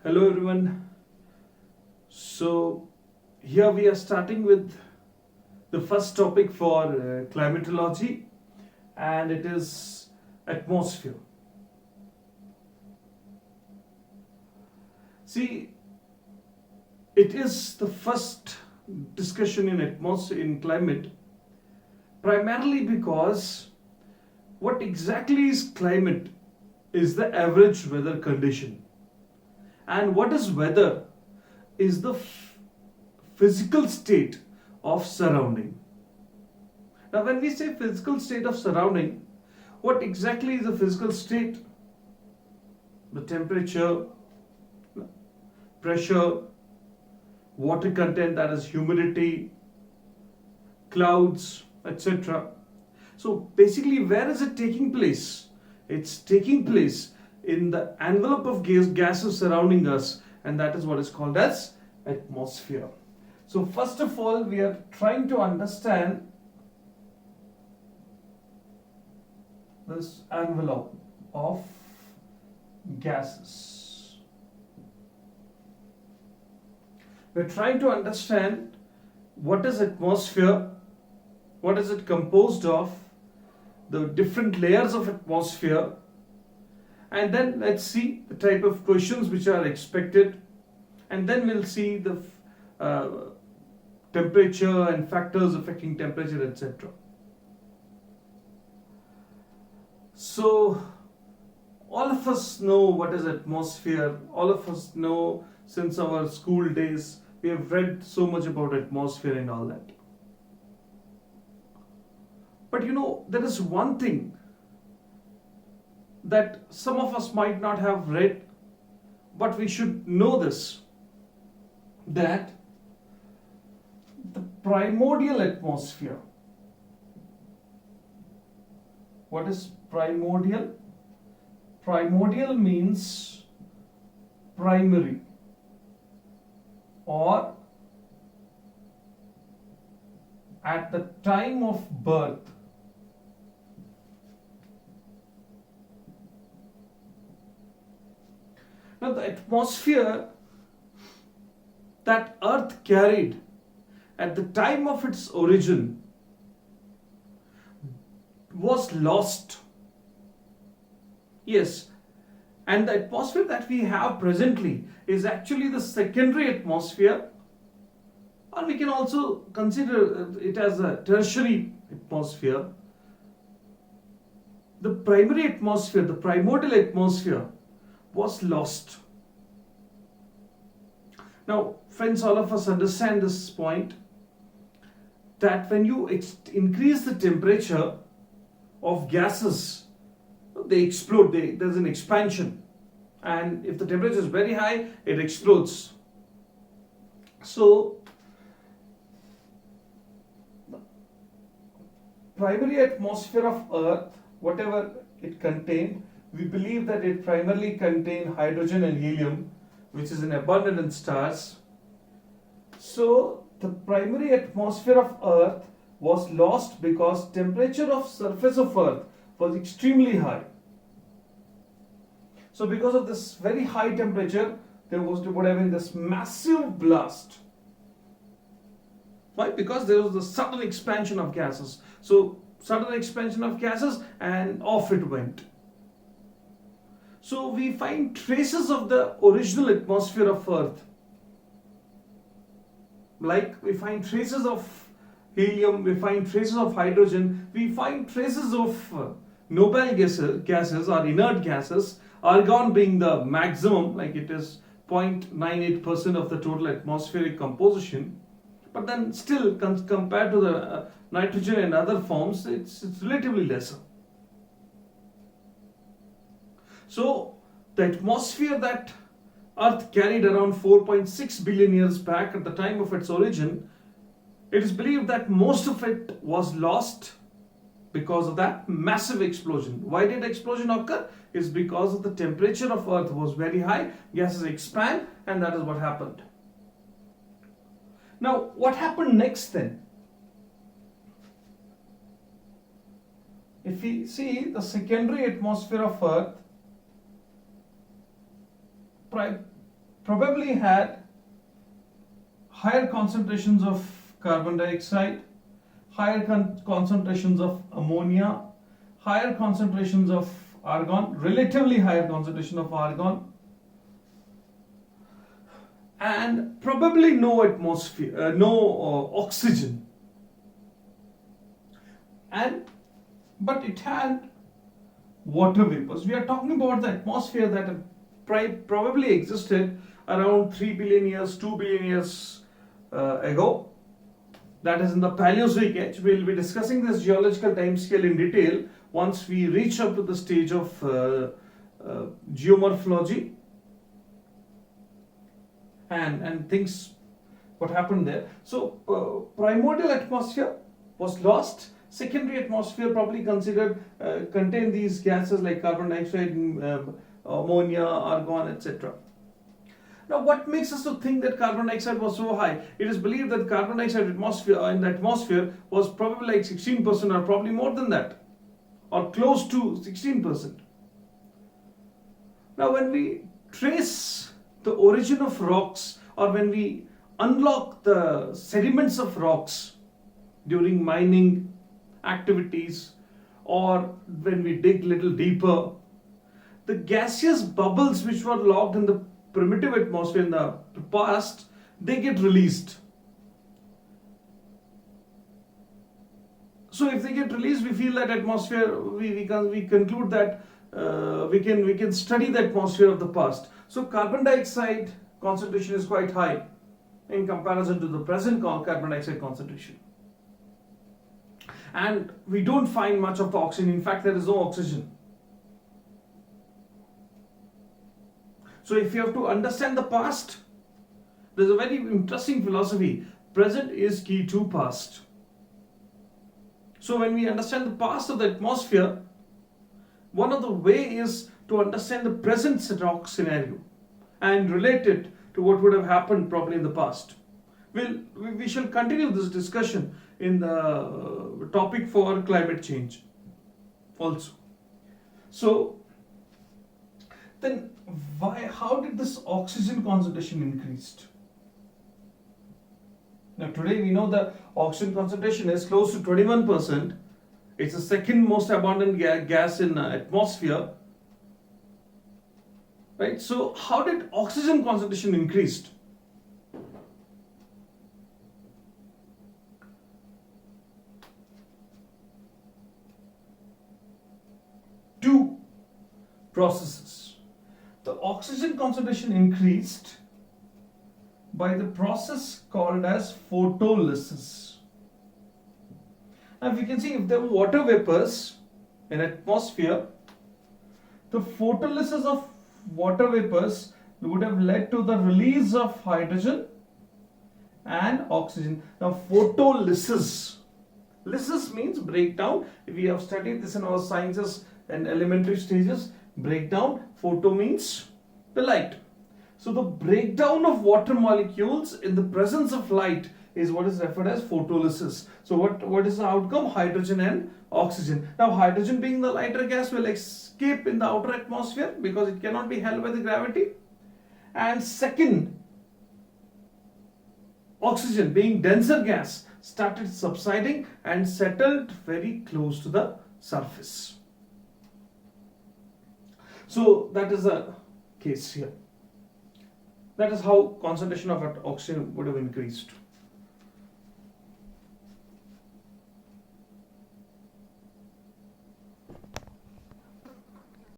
Hello everyone. So here we are starting with the first topic for climatology, and it is atmosphere. See, it is the first discussion in atmosphere in climate, primarily because what exactly is climate is the average weather condition, and what is weather is the physical state of surrounding. Now, when we say physical state of surrounding, what exactly is the physical state? The temperature, pressure, water content, that is humidity, clouds, etc. So basically, where is it taking place? It's taking place in the envelope of gases surrounding us, and that is what is called as atmosphere. So first of all, we are trying to understand this envelope of gases. We're trying to understand what is atmosphere, what is it composed of, the different layers of atmosphere, and then let's see the type of questions which are expected, and then we'll see the temperature and factors affecting temperature, etc. So all of us know what is atmosphere. All of us know since our school days. We have read so much about atmosphere and all that. But there is one thing that some of us might not have read, but we should know this, that the primordial atmosphere. What is primordial? Primordial means primary, or at the time of birth. Now, the atmosphere that Earth carried at the time of its origin was lost. Yes, and the atmosphere that we have presently is actually the secondary atmosphere, or we can also consider it as a tertiary atmosphere. The primary atmosphere, the primordial atmosphere, was lost. Now, friends, all of us understand this point, that when you increase the temperature of gases, they explode, there's an expansion, and if the temperature is very high, it explodes. So the primary atmosphere of Earth, whatever it contained, we believe that it primarily contained hydrogen and helium, which is in abundance in stars. So the primary atmosphere of Earth was lost because temperature of surface of Earth was extremely high. So because of this very high temperature, there would have been this massive blast. Why? Because there was a sudden expansion of gases. So sudden expansion of gases, and off it went. So we find traces of the original atmosphere of Earth. Like we find traces of helium, we find traces of hydrogen, we find traces of noble gases or inert gases, argon being the maximum, like it is 0.98% of the total atmospheric composition. But then still, compared to the nitrogen and other forms, it's relatively lesser. So the atmosphere that Earth carried around 4.6 billion years back at the time of its origin, it is believed that most of it was lost because of that massive explosion. Why did explosion occur? It's because of the temperature of Earth was very high, gases expand, and that is what happened. Now, what happened next then? If we see the secondary atmosphere of Earth, probably had higher concentrations of carbon dioxide, higher concentrations of ammonia, higher concentrations of argon, relatively higher concentration of argon, and probably no atmosphere, no oxygen. But it had water vapors. We are talking about the atmosphere that probably existed around 3 billion years, 2 billion years ago. That is in the Paleozoic age. We will be discussing this geological timescale in detail once we reach up to the stage of geomorphology and things what happened there. So primordial atmosphere was lost. Secondary atmosphere probably considered contain these gases like carbon dioxide, ammonia, argon, etc. Now, what makes us to think that carbon dioxide was so high? It is believed that carbon dioxide atmosphere in the atmosphere was probably like 16% or probably more than that, or close to 16%. Now, when we trace the origin of rocks, or when we unlock the sediments of rocks during mining activities, or when we dig little deeper, the gaseous bubbles which were locked in the primitive atmosphere in the past, they get released. So if they get released, we feel that atmosphere, we conclude that we can study the atmosphere of the past. So carbon dioxide concentration is quite high in comparison to the present carbon dioxide concentration. And we don't find much of the oxygen. In fact, there is no oxygen. So if you have to understand the past, there's a very interesting philosophy. Present is key to past. So when we understand the past of the atmosphere, one of the way is to understand the present rock scenario and relate it to what would have happened probably in the past. We shall continue this discussion in the topic for climate change also. So then how did this oxygen concentration increased? Now today we know the oxygen concentration is close to 21%. It's the second most abundant gas in atmosphere. Right? So how did oxygen concentration increased? Two processes. The oxygen concentration increased by the process called as photolysis. Now if you can see, if there were water vapors in atmosphere, the photolysis of water vapors would have led to the release of hydrogen and oxygen. Now photolysis, lysis means breakdown. We have studied this in our sciences and elementary stages. Breakdown, photo means the light. So the breakdown of water molecules in the presence of light is what is referred as photolysis. So what is the outcome? Hydrogen and oxygen. Now hydrogen, being the lighter gas, will escape in the outer atmosphere because it cannot be held by the gravity. And second, oxygen, being denser gas, started subsiding and settled very close to the surface. So that is the case here. That is how concentration of oxygen would have increased.